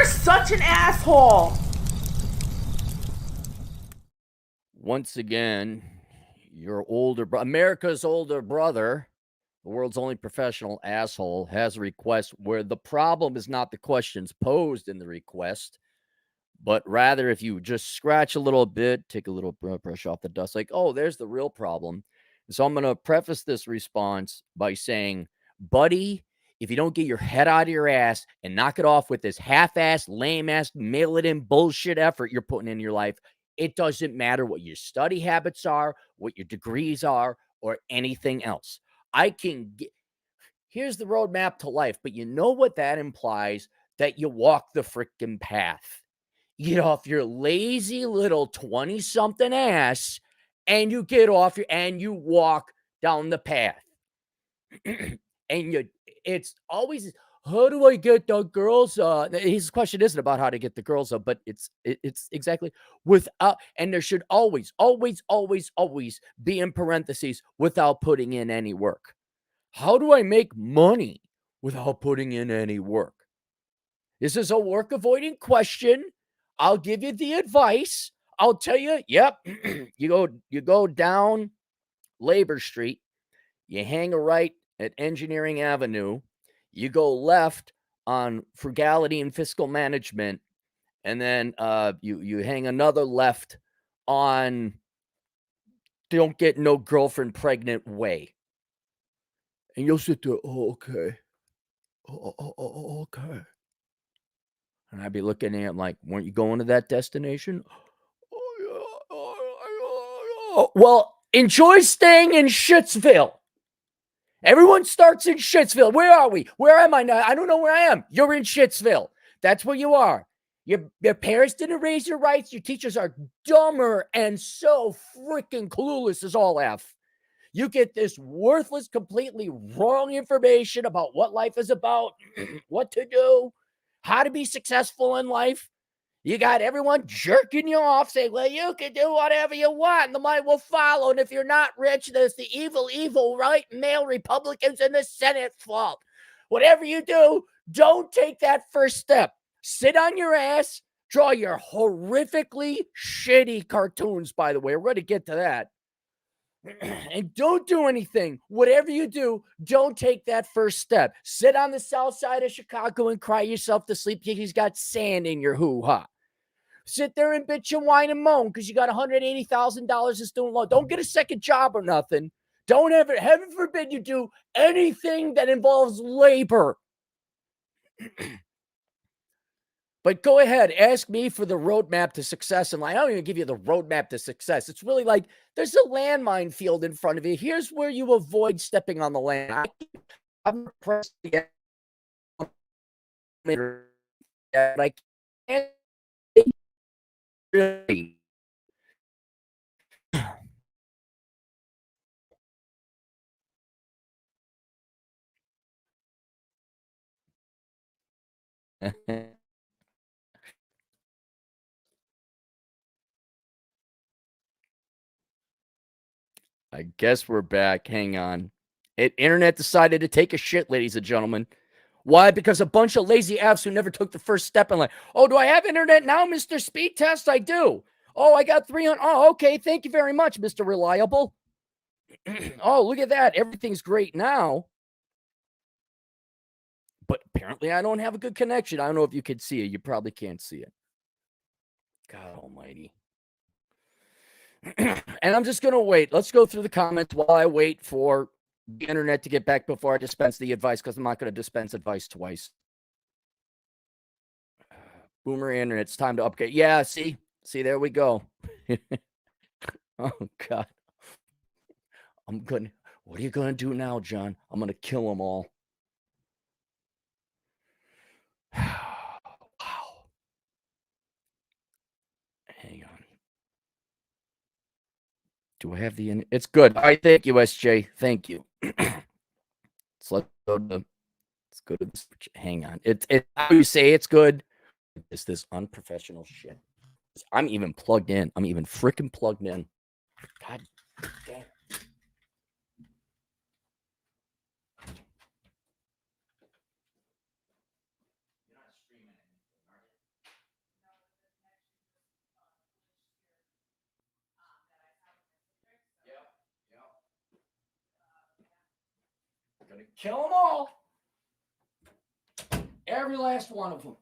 You're such an asshole. Once again, your America's older brother, the world's only professional asshole, has a request where the problem is not the questions posed in the request, but rather if you just scratch a little bit, take a little brush off the dust, like, oh, there's the real problem. So I'm going to preface this response by saying, buddy, if you don't get your head out of your ass and knock it off with this half-ass, lame-ass, mail-it-in bullshit effort you're putting in your life, it doesn't matter what your study habits are, what your degrees are, or anything else. Here's the roadmap to life, but you know what that implies? That you walk the freaking path. You get off your lazy little 20-something ass and you get off and you walk down the path. And it's always, how do I get the girls? His question isn't about how to get the girls up, but it's exactly without, and there should always be in parentheses without putting in any work. How do I make money without putting in any work? This is a work avoiding question. I'll give you the advice. I'll tell you, yep, you go down Labor Street, you hang a right at Engineering Avenue, you go left on Frugality and Fiscal Management, and then you hang another left on Don't Get No Girlfriend Pregnant Way. And you'll sit there, oh, okay. Oh, okay. And I'd be looking at him like, weren't you going to that destination? Oh, yeah. Well, enjoy staying in Shitsville. Everyone starts in Shitsville. Where are we? Where am I now? I don't know where I am. You're in Shitsville. That's where you are. Your parents didn't raise your rights. Your teachers are dumber and so freaking clueless as all F. You get this worthless, completely wrong information about what life is about, what to do, how to be successful in life. You got everyone jerking you off, saying, well, you can do whatever you want, and the money will follow. And if you're not rich, there's the evil right male Republicans in the Senate fault. Whatever you do, don't take that first step. Sit on your ass, draw your horrifically shitty cartoons, by the way. We're going to get to that. And don't do anything. Whatever you do, don't take that first step. Sit on the south side of Chicago and cry yourself to sleep because you've got sand in your hoo-ha. Sit there and bitch and whine and moan because you got $180,000 in student loan. Don't get a second job or nothing. Don't ever, heaven forbid you do anything that involves labor. But go ahead, ask me for the roadmap to success in life. I don't even give you the roadmap to success. It's really like there's a landmine field in front of you. Here's where you avoid stepping on the land. I'm pressed to I can't really. I guess we're back. Hang on. Internet decided to take a shit, ladies and gentlemen. Why? Because a bunch of lazy Fs who never took the first step in life. Oh, do I have internet now, Mr. Speed Test? I do. Oh, I got 300. Oh, okay. Thank you very much, Mr. Reliable. Oh, look at that. Everything's great now. But apparently I don't have a good connection. I don't know if you can see it. You probably can't see it. God almighty. And I'm just going to wait. Let's go through the comments while I wait for the internet to get back before I dispense the advice, because I'm not going to dispense advice twice. Boomer internet, it's time to upgrade. Yeah, see, there we go. Oh, God. What are you going to do now, John? I'm going to kill them all. Wow. Hang on. Do I have the... It's good. All right, thank you, SJ. Thank you. So let's go to this. Hang on. It's how you say it's good. It's this unprofessional shit. I'm even plugged in. I'm even freaking plugged in. God damn. Gonna kill them all. Every last one of them.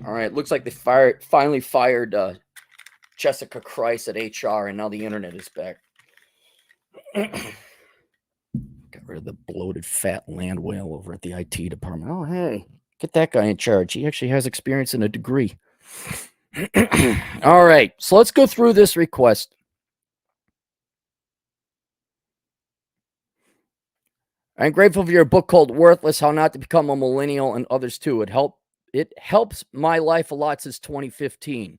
All right, looks like they finally fired Jessica Christ at HR, and now the internet is back. Got rid of the bloated fat land whale over at the IT department. Oh, hey, get that guy in charge. He actually has experience and a degree. All right, so let's go through this request. I'm grateful for your book called Worthless, How Not to Become a Millennial, and others too. It helps my life a lot since 2015.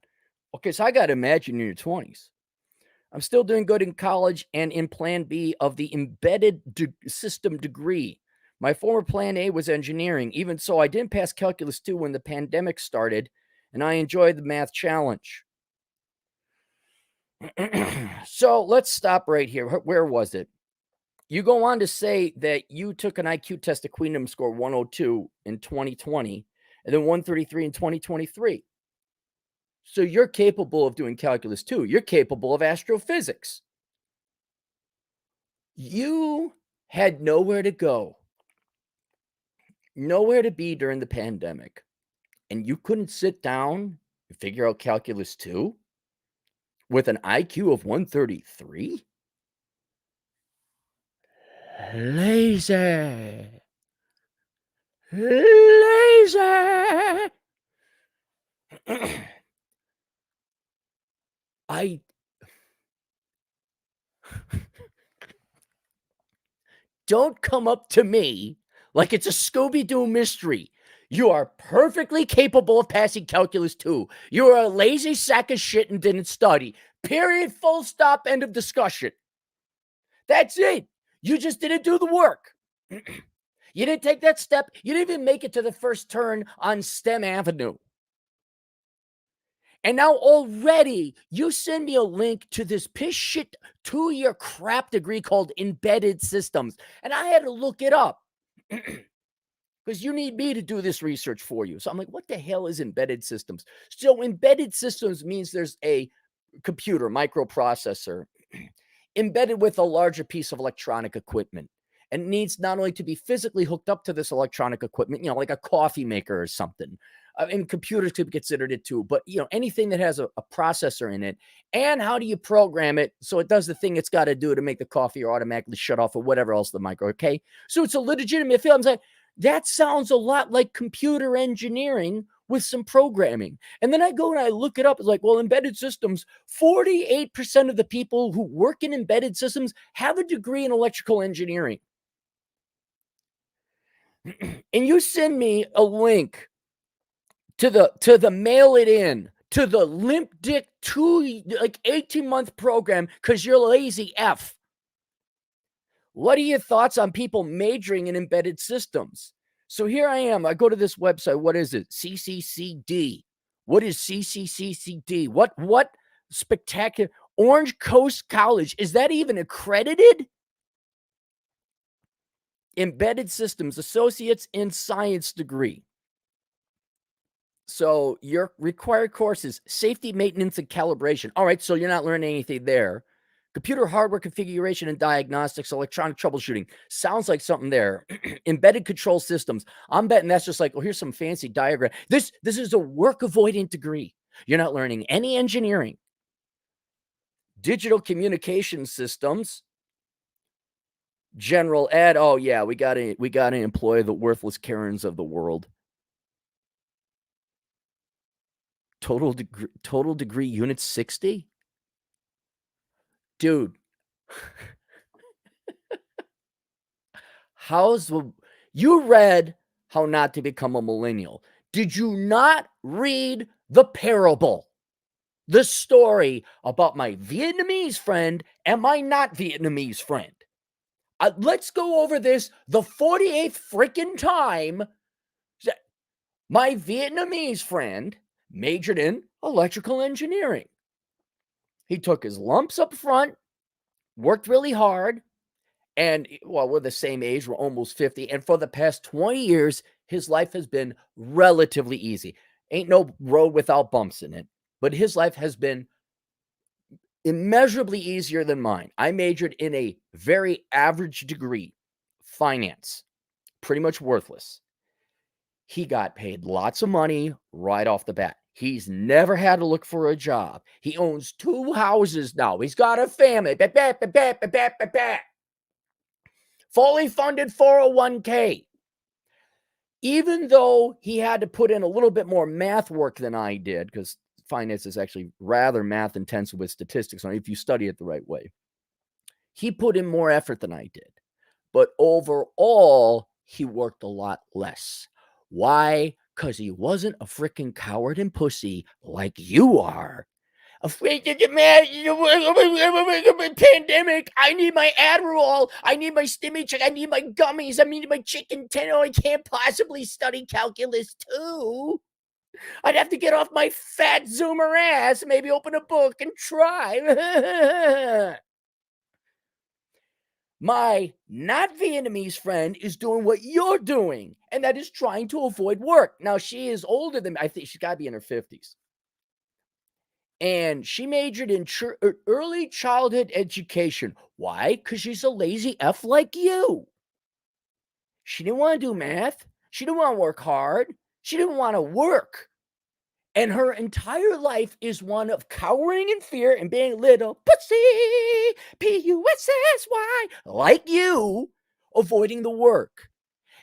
Okay, so I got to imagine in your 20s. I'm still doing good in college and in Plan B of the embedded system degree. My former Plan A was engineering. Even so, I didn't pass Calculus 2 when the pandemic started, and I enjoyed the math challenge. So let's stop right here. Where was it? You go on to say that you took an IQ test at Queendom score 102 in 2020 and then 133 in 2023. So you're capable of doing calculus 2. You're capable of astrophysics. You had nowhere to go, nowhere to be during the pandemic, and you couldn't sit down and figure out calculus 2 with an IQ of 133? Lazy. Lazy. Don't come up to me like it's a Scooby-Doo mystery. You are perfectly capable of passing calculus 2. You are a lazy sack of shit and didn't study. Period, full stop, end of discussion. That's it. You just didn't do the work. You didn't take that step. You didn't even make it to the first turn on STEM Avenue. And now already you send me a link to this piss shit 2-year crap degree called embedded systems. And I had to look it up because you need me to do this research for you. So I'm like, what the hell is embedded systems? So embedded systems means there's a computer, microprocessor, embedded with a larger piece of electronic equipment. And it needs not only to be physically hooked up to this electronic equipment, like a coffee maker or something. And computers could be considered it too, but anything that has a processor in it. And how do you program it so it does the thing it's got to do to make the coffee or automatically shut off or whatever else the micro? Okay, so it's a legitimate field. I'm saying that sounds a lot like computer engineering with some programming. And then I go and I look it up. It's like, well, embedded systems, 48% of the people who work in embedded systems have a degree in electrical engineering. And you send me a link to the mail it in to the limp dick 18-month program because you're lazy F. What are your thoughts on people majoring in embedded systems? So here I am. I go to this website. What is it? CCCD. What is CCCD? What spectacular Orange Coast College? Is that even accredited? Embedded Systems, Associates in Science degree. So your required courses, safety, maintenance, and calibration. All right, so you're not learning anything there. Computer hardware configuration and diagnostics, electronic troubleshooting. Sounds like something there. Embedded control systems. I'm betting that's just like, here's some fancy diagram. This is a work avoidant degree. You're not learning any engineering. Digital communication systems. General ed. Oh yeah, we gotta employ the worthless Karens of the world. Total degree unit 60? Dude. You read How Not to Become a Millennial. Did you not read the parable? The story about my Vietnamese friend and my not Vietnamese friend. Let's go over this the 48th freaking time. My Vietnamese friend majored in electrical engineering. He took his lumps up front, worked really hard, and we're the same age. We're almost 50. And for the past 20 years, his life has been relatively easy. Ain't no road without bumps in it. but his life has been immeasurably easier than mine. I majored in a very average degree, finance, pretty much worthless. He got paid lots of money right off the bat. He's never had to look for a job. He owns 2 houses now. He's got a family. Fully funded 401k. Even though he had to put in a little bit more math work than I did, because finance is actually rather math intensive with statistics, if you study it the right way. He put in more effort than I did. But overall, he worked a lot less. Why? Because he wasn't a freaking coward and pussy like you are. Afraid to get mad. Pandemic. I need my Adderall. I need my stimmy check. I need my gummies. I need my chicken tender. I can't possibly study calculus too. I'd have to get off my fat Zoomer ass, maybe open a book and try. My not Vietnamese friend is doing what you're doing, and that is trying to avoid work. Now, she is older than me. I think she's got to be in her 50s. And she majored in early childhood education. Why? Because she's a lazy F like you. She didn't want to do math. She didn't want to work hard. She didn't want to work. And her entire life is one of cowering in fear and being little pussy, Pussy, like you, avoiding the work.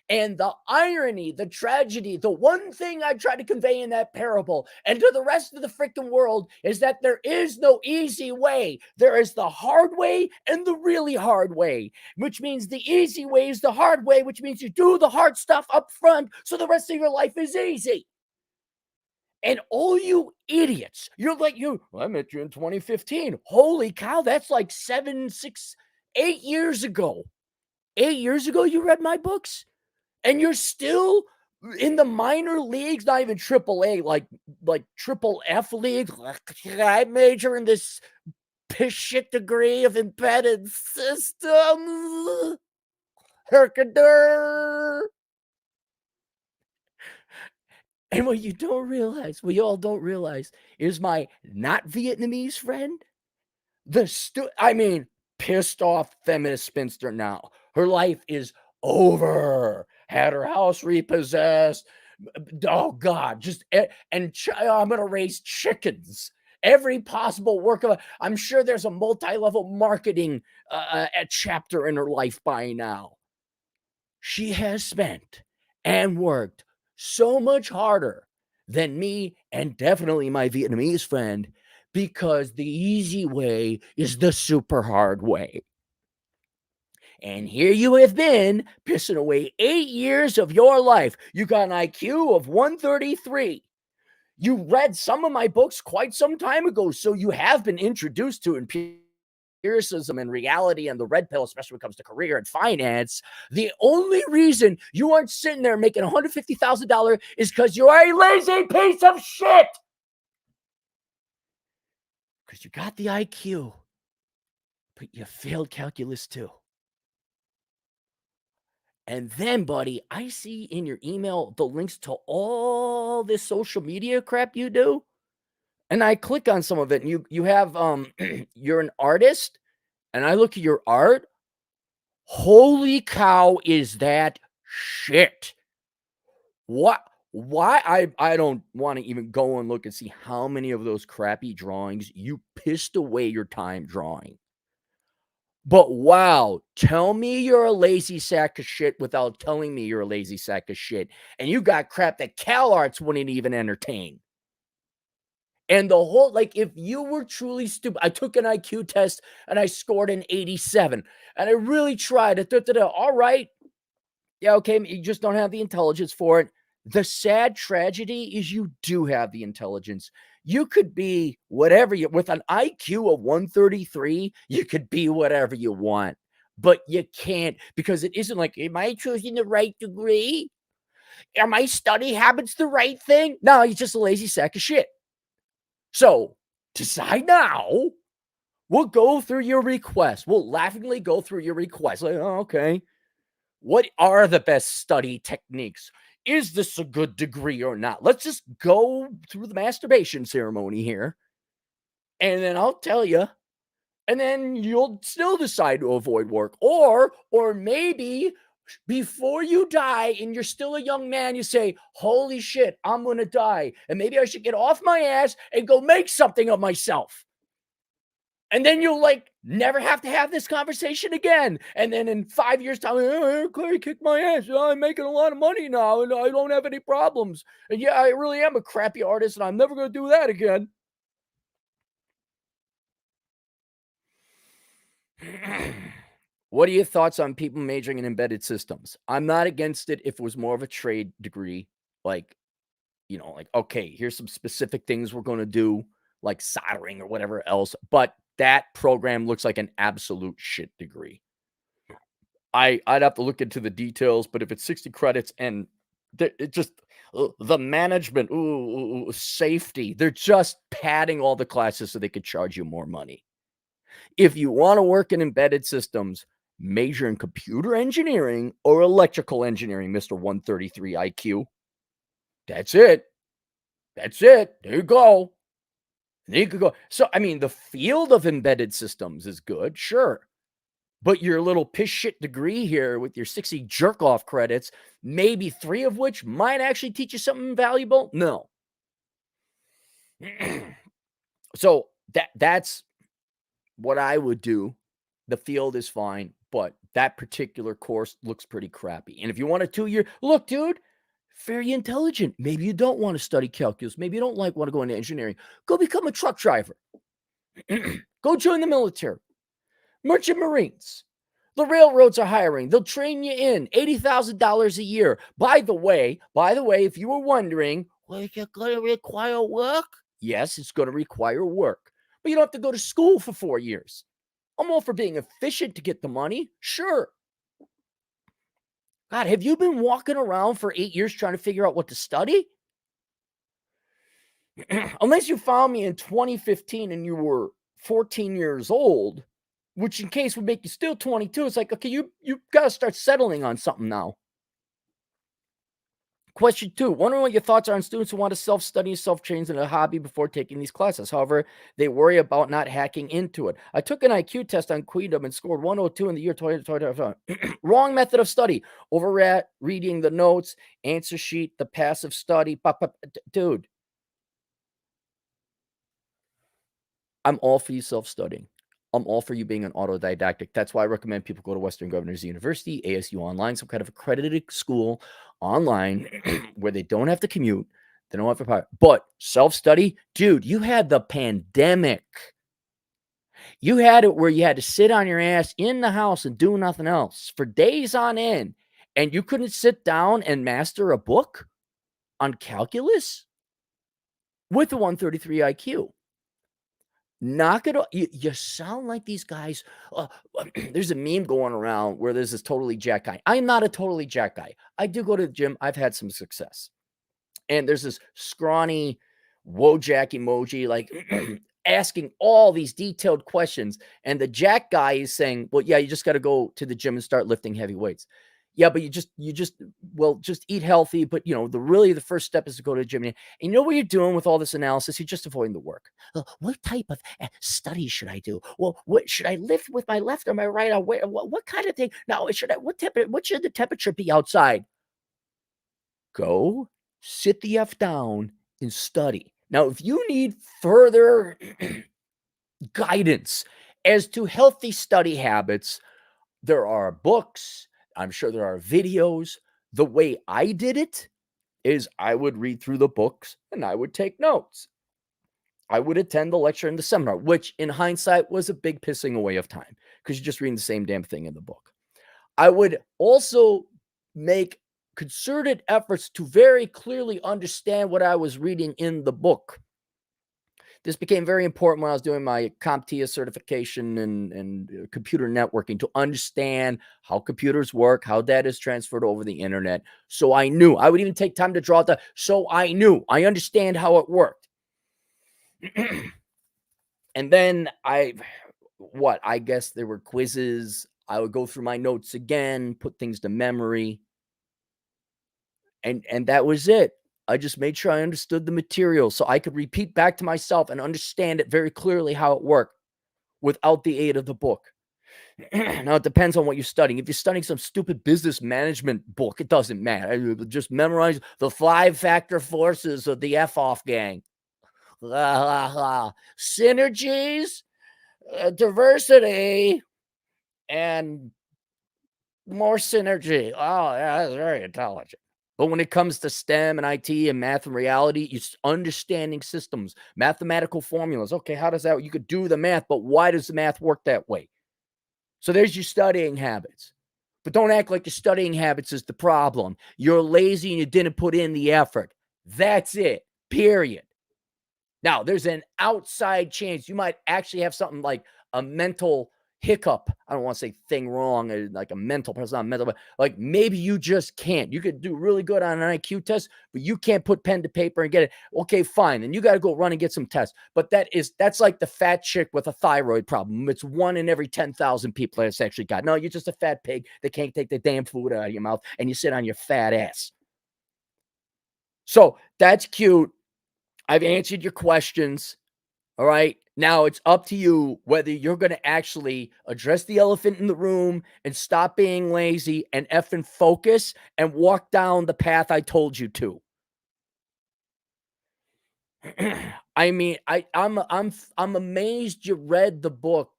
And the irony, the tragedy, the one thing I try to convey in that parable and to the rest of the freaking world is that there is no easy way. There is the hard way and the really hard way, which means the easy way is the hard way, which means you do the hard stuff up front so the rest of your life is easy. And all you idiots, you're like, I met you in 2015. Holy cow, that's like 8 years ago. 8 years ago, you read my books? And you're still in the minor leagues, not even AAA, like triple F league. I major in this piss shit degree of embedded systems. Herkadur. And what you don't realize, what you all don't realize, is my not Vietnamese friend, pissed off feminist spinster now. Her life is over. Had her house repossessed. Oh God, I'm gonna raise chickens. Every possible work of I'm sure there's a multi-level marketing chapter in her life by now. She has spent and worked so much harder than me and definitely my Vietnamese friend, because the easy way is the super hard way. And here you have been pissing away 8 years of your life. You got an IQ of 133. You read some of my books quite some time ago, so you have been introduced to empiricism and reality and the red pill, especially when it comes to career and finance. The only reason you aren't sitting there making $150,000 is because you are a lazy piece of shit. Because you got the IQ, but you failed calculus too. And then, buddy, I see in your email the links to all this social media crap you do. And I click on some of it, and you have you're an artist, and I look at your art. Holy cow, is that shit? What? Why? I don't want to even go and look and see how many of those crappy drawings you pissed away your time drawing. But wow, tell me you're a lazy sack of shit without telling me you're a lazy sack of shit. And you got crap that CalArts wouldn't even entertain. And the whole, if you were truly stupid, I took an IQ test and I scored an 87. And I really tried it. All right. Yeah, okay. You just don't have the intelligence for it. The sad tragedy is you do have the intelligence. You could be whatever with an IQ of 133, you could be whatever you want, but you can't, because it isn't like, am I choosing the right degree? Are my study habits the right thing? No, you're just a lazy sack of shit. So decide now. We'll go through your request. We'll laughingly go through your request. Like, oh, okay. What are the best study techniques? is this a good degree or not? Let's just go through the masturbation ceremony here, and then I'll tell you, and then you'll still decide to avoid work. Or maybe before you die and you're still a young man, you say, holy shit, I'm going to die. And maybe I should get off my ass and go make something of myself. And then you'll like never have to have this conversation again. And then in 5 years' time, Clay kicked my ass. I'm making a lot of money now and I don't have any problems. And yeah, I really am a crappy artist and I'm never going to do that again. What are your thoughts on people majoring in embedded systems? I'm not against it if it was more of a trade degree, like, like, okay, here's some specific things we're going to do, like soldering or whatever else. But that program looks like an absolute shit degree. I'd have to look into the details, but if it's 60 credits and it just the management, safety, they're just padding all the classes so they could charge you more money. If you want to work in embedded systems, major in computer engineering or electrical engineering, Mr. 133 IQ. That's it. That's it. There you go. There you could go. So, I mean, the field of embedded systems is good, sure. But your little piss shit degree here with your 60 jerk off credits, maybe 3 of which might actually teach you something valuable. No. So that's what I would do. The field is fine, but that particular course looks pretty crappy. And if you want a 2-year, look, dude, very intelligent. Maybe you don't want to study calculus. Maybe you don't want to go into engineering. Go become a truck driver. Go join the military. Merchant Marines. The railroads are hiring. They'll train you in $80,000 a year. By the way, if you were wondering, well, is it going to require work? Yes, it's going to require work. But you don't have to go to school for 4 years. I'm all for being efficient to get the money. Sure. God, have you been walking around for 8 years trying to figure out what to study? Unless you found me in 2015 and you were 14 years old, which in case would make you still 22. It's like, okay, you got to start settling on something now. Question 2, wondering what your thoughts are on students who want to self-study and self-train as a hobby before taking these classes. However, they worry about not hacking into it. I took an IQ test on Queendom and scored 102 in the year 2020. Wrong method of study. Reading the notes, answer sheet, the passive study. Dude, I'm all for you self-studying. I'm all for you being an autodidactic. That's why I recommend people go to Western Governors University, ASU Online, some kind of accredited school online where they don't have to commute. They don't have to power. But self-study, dude, you had the pandemic. You had it where you had to sit on your ass in the house and do nothing else for days on end. And you couldn't sit down and master a book on calculus with a 133 IQ. Knock it off. You sound like these guys. There's a meme going around where there's this totally jack guy. I'm not a totally jack guy. I do go to the gym. I've had some success. And there's this scrawny Wojak emoji, like asking all these detailed questions. And the jack guy is saying, well, yeah, you just got to go to the gym and start lifting heavy weights. Yeah, but just eat healthy. But the first step is to go to the gym. And you know what you're doing with all this analysis? You're just avoiding the work. What type of study should I do? Well, what should I lift with my left or my right? What kind of thing? Now, what should the temperature be outside? Go sit the F down and study. Now, if you need further guidance as to healthy study habits, there are books. I'm sure there are videos. The way I did it is I would read through the books and I would take notes. I would attend the lecture and the seminar, which in hindsight was a big pissing away of time because you're just reading the same damn thing in the book. I would also make concerted efforts to very clearly understand what I was reading in the book. This became very important when I was doing my CompTIA certification and computer networking to understand how computers work, how data is transferred over the internet. So I knew. I would even take time to draw it. So I knew. I understand how it worked. And then I guess there were quizzes. I would go through my notes again, put things to memory. And that was it. I just made sure I understood the material so I could repeat back to myself and understand it very clearly how it worked without the aid of the book. Now, it depends on what you're studying. If you're studying some stupid business management book, it doesn't matter. Just memorize the 5-factor forces of the F-off gang. Synergies, diversity, and more synergy. Oh, yeah, that's very intelligent. But when it comes to STEM and IT and math and reality, you're understanding systems, mathematical formulas. Okay, how does that? You could do the math, but why does the math work that way? So there's your studying habits. But don't act like your studying habits is the problem. You're lazy and you didn't put in the effort. That's it. Period. Now, there's an outside chance you might actually have something like a mental hiccup. I don't want to say thing wrong, like a mental person, not mental, but like maybe you just can't. You could do really good on an IQ test, but you can't put pen to paper and get it. Okay, fine. Then you got to go run and get some tests. But that's like the fat chick with a thyroid problem. It's 1 in every 10,000 people that's actually got. No, you're just a fat pig that can't take the damn food out of your mouth and you sit on your fat ass. So that's cute. I've answered your questions. All right. Now it's up to you whether you're going to actually address the elephant in the room and stop being lazy and effing focus and walk down the path I told you to. I mean, I'm amazed you read the book,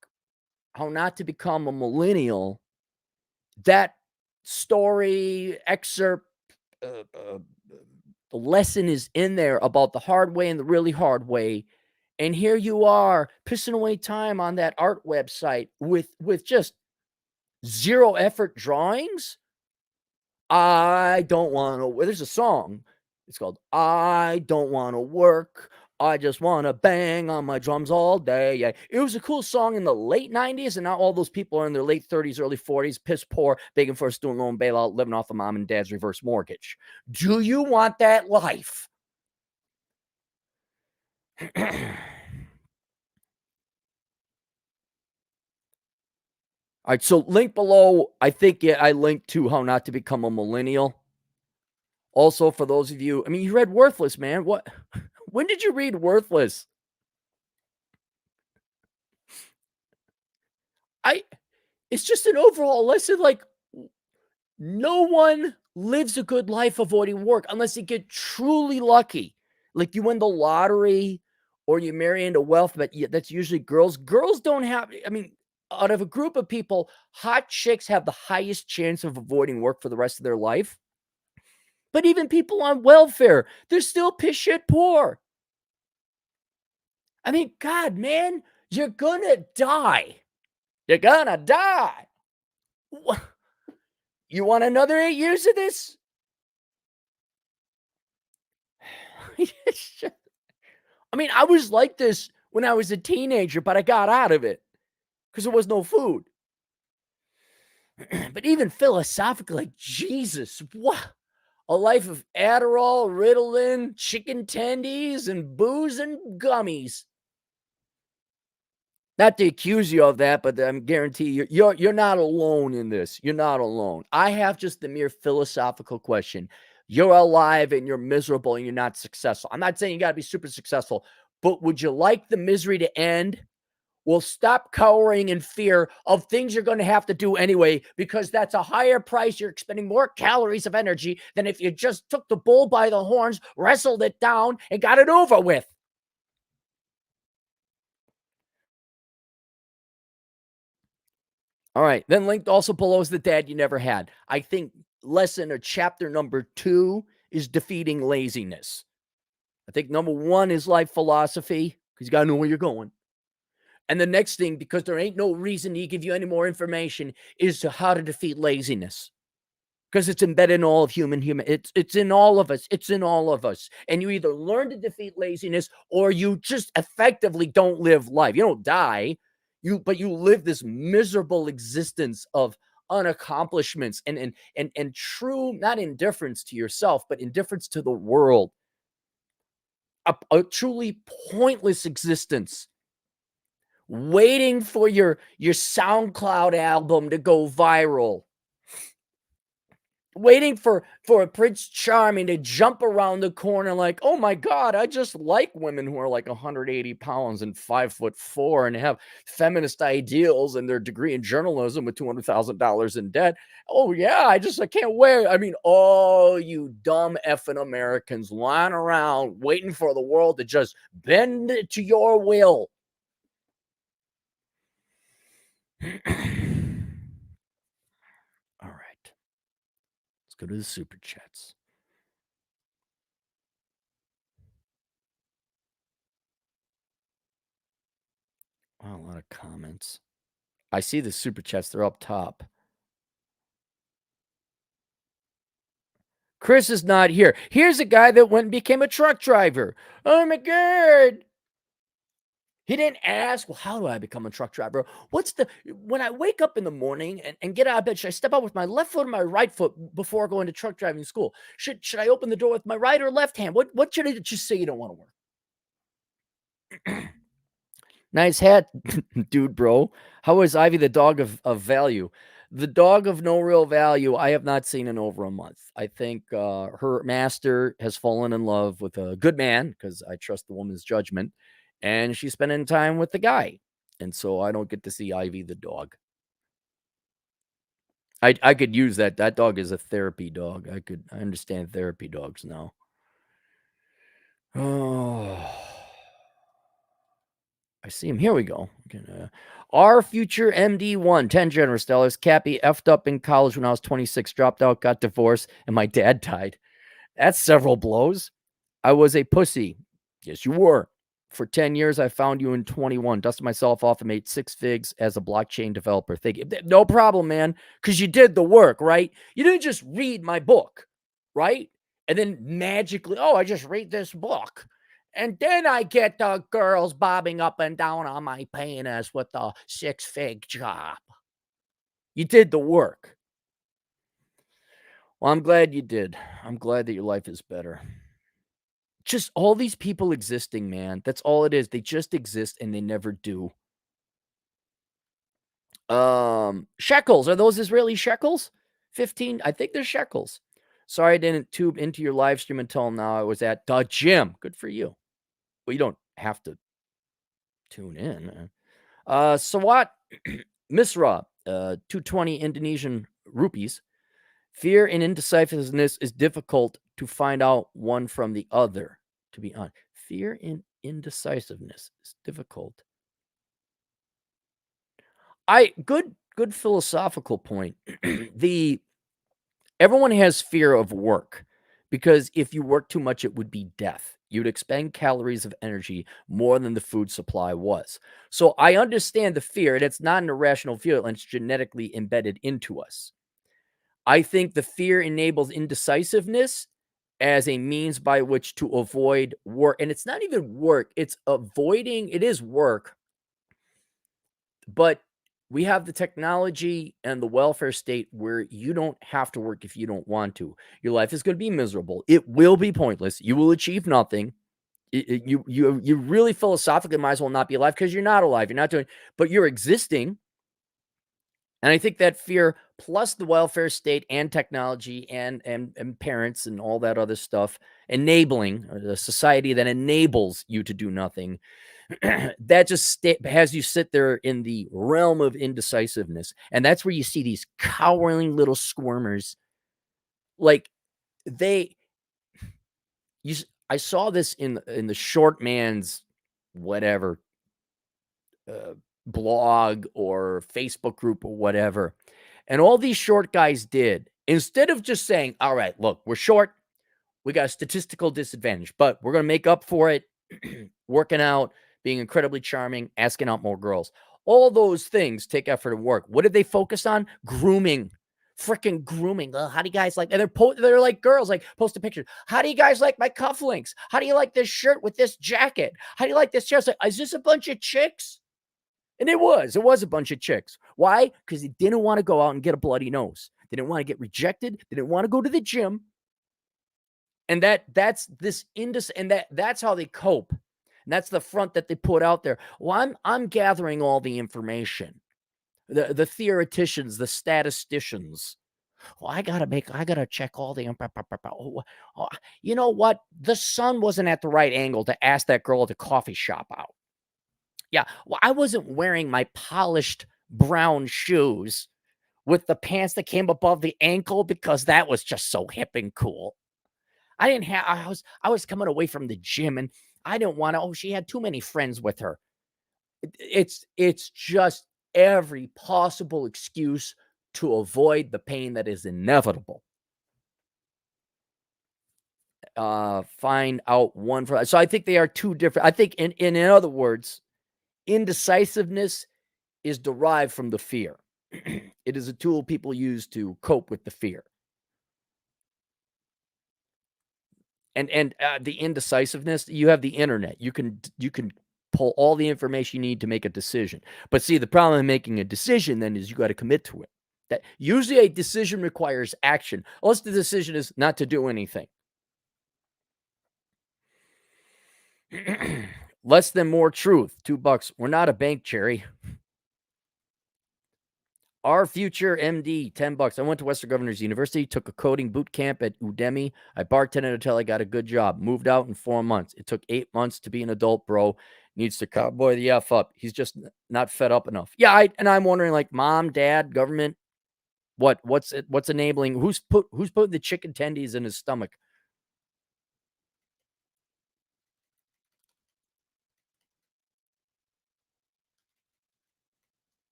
How Not to Become a Millennial. That story excerpt, the lesson is in there about the hard way and the really hard way. And here you are pissing away time on that art website with just zero effort drawings. I don't want to. There's a song. It's called I Don't Want to Work. I just want to bang on my drums all day. Yeah. It was a cool song in the late 90s, and now all those people are in their late 30s, early 40s, piss poor, begging for a student loan bailout, living off of mom and dad's reverse mortgage. Do you want that life? All right, so link below, I think I linked to How Not to Become a Millennial. Also, for those of you, I mean, you read Worthless, man. What? When did you read Worthless? It's just an overall lesson. Like, no one lives a good life avoiding work unless you get truly lucky. Like you win the lottery or you marry into wealth, but that's usually girls. Girls don't have, I mean, out of a group of people, hot chicks have the highest chance of avoiding work for the rest of their life. But even people on welfare, they're still piss shit poor. I mean, God, man, you're gonna die. You're gonna die. You want another 8 years of this? I mean, I was like this when I was a teenager, but I got out of it because there was no food. But even philosophically, like, Jesus, what? A life of Adderall, Ritalin, chicken tendies, and booze and gummies. Not to accuse you of that, but I'm guarantee you're not alone in this. You're not alone. I have just the mere philosophical question. You're alive and you're miserable and you're not successful. I'm not saying you got to be super successful, but would you like the misery to end? Well, stop cowering in fear of things you're going to have to do anyway, because that's a higher price. You're expending more calories of energy than if you just took the bull by the horns, wrestled it down, and got it over with. All right. Then linked also below is The Dad You Never Had. I think lesson or chapter number 2 is defeating laziness. I think number 1 is life philosophy, because you got to know where you're going. And the next thing, because there ain't no reason to give you any more information, is to how to defeat laziness. Because it's embedded in all of human. It's in all of us. It's in all of us. And you either learn to defeat laziness or you just effectively don't live life. You don't die. But you live this miserable existence of unaccomplishments and true, not indifference to yourself, but indifference to the world. A truly pointless existence. Waiting for your SoundCloud album to go viral. waiting for Prince Charming to jump around the corner like, oh my God, I just like women who are like 180 pounds and 5'4" and have feminist ideals and their degree in journalism with $200,000 in debt. Oh yeah, I can't wait. I mean, oh, you dumb effing Americans lying around waiting for the world to just bend it to your will. All right, let's go to the super chats. Wow, a lot of comments. I see the super chats, they're up top. Chris is not here. Here's a guy that went and became a truck driver. Oh my God. He didn't ask, well, how do I become a truck driver? When I wake up in the morning and get out of bed, should I step out with my left foot or my right foot before going to truck driving school? Should I open the door with my right or left hand? What should I just say you don't want to work? Nice hat, dude, bro. How is Ivy the dog of value? The dog of no real value, I have not seen in over a month. I think her master has fallen in love with a good man because I trust the woman's judgment, and she's spending time with the guy. And so I don't get to see Ivy the dog. I could use that. That dog is a therapy dog. I understand therapy dogs now. Oh. I see him. Here we go. Our future MD1, 10 generous dollars. Cappy effed up in college when I was 26, dropped out, got divorced, and my dad died. That's several blows. I was a pussy. Yes, you were. For 10 years, I found you in 21, dusted myself off and made 6 figs as a blockchain developer. Thank you. No problem, man, because you did the work, right? You didn't just read my book, right? And then magically, oh, I just read this book. And then I get the girls bobbing up and down on my penis with the 6-fig job. You did the work. Well, I'm glad you did. I'm glad that your life is better. Just all these people existing, man. That's all it is. They just exist and they never do. Shekels. Are those Israeli shekels? 15. I think they're shekels. Sorry I didn't tube into your live stream until now. I was at the gym. Good for you. Well, you don't have to tune in. Sawat Misra, 220 Indonesian rupees. Fear and indecisiveness is difficult to find out one from the other, to be honest. Fear and indecisiveness is difficult. Good philosophical point. Everyone has fear of work because if you work too much, it would be death. You'd expend calories of energy more than the food supply was. So I understand the fear, and it's not an irrational fear, and it's genetically embedded into us. I think the fear enables indecisiveness as a means by which to avoid work. And it's not even work, it's avoiding, it is work, but we have the technology and the welfare state where you don't have to work if you don't want to. Your life is going to be miserable. It will be pointless. You will achieve nothing. You really philosophically might as well not be alive because you're not alive. You're not doing, but you're existing. And I think that fear plus the welfare state and technology and parents and all that other stuff, enabling a society that enables you to do nothing, that just has you sit there in the realm of indecisiveness. And that's where you see these cowering little squirmers. Like I saw this in the short man's whatever blog or Facebook group or whatever. And all these short guys did, instead of just saying, all right, look, we're short, we got a statistical disadvantage, but we're going to make up for it, working out, being incredibly charming, asking out more girls. All those things take effort and work. What did they focus on? Grooming. Freaking grooming. How do you guys like? And they're like girls, like posting pictures. How do you guys like my cufflinks? How do you like this shirt with this jacket? How do you like this shirt? Like, is this a bunch of chicks? And it was a bunch of chicks. Why? Because they didn't want to go out and get a bloody nose. They didn't want to get rejected. They didn't want to go to the gym. And that's how they cope. And that's the front that they put out there. Well, I'm gathering all the information. The theoreticians, the statisticians, Well, I gotta check all the oh, you know what? The sun wasn't at the right angle to ask that girl at the coffee shop out. Yeah, well, I wasn't wearing my polished brown shoes with the pants that came above the ankle because that was just so hip and cool. I didn't have I was coming away from the gym and I didn't wanna oh, she had too many friends with her. It's just every possible excuse to avoid the pain that is inevitable. Find out one for so I think they are 2 different I think in other words, indecisiveness is derived from the fear. It is a tool people use to cope with the fear. And the indecisiveness, you have the internet. You can pull all the information you need to make a decision. But see, the problem in making a decision then is you gotta commit to it. That usually a decision requires action, unless the decision is not to do anything. Less than more truth, $2. We're not a bank, Cherry. Our future MD, $10. I went to Western Governors University, took a coding boot camp at Udemy. I bartended until I got a good job. Moved out in 4 months. It took 8 months to be an adult, bro. Needs to cowboy the F up. He's just not fed up enough. Yeah, I'm wondering, like, mom, dad, government, what's enabling who's putting the chicken tendies in his stomach?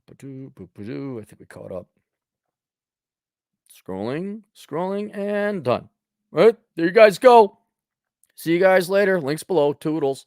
I think we caught up. Scrolling, and done. All right, there you guys go. See you guys later. Links below. Toodles.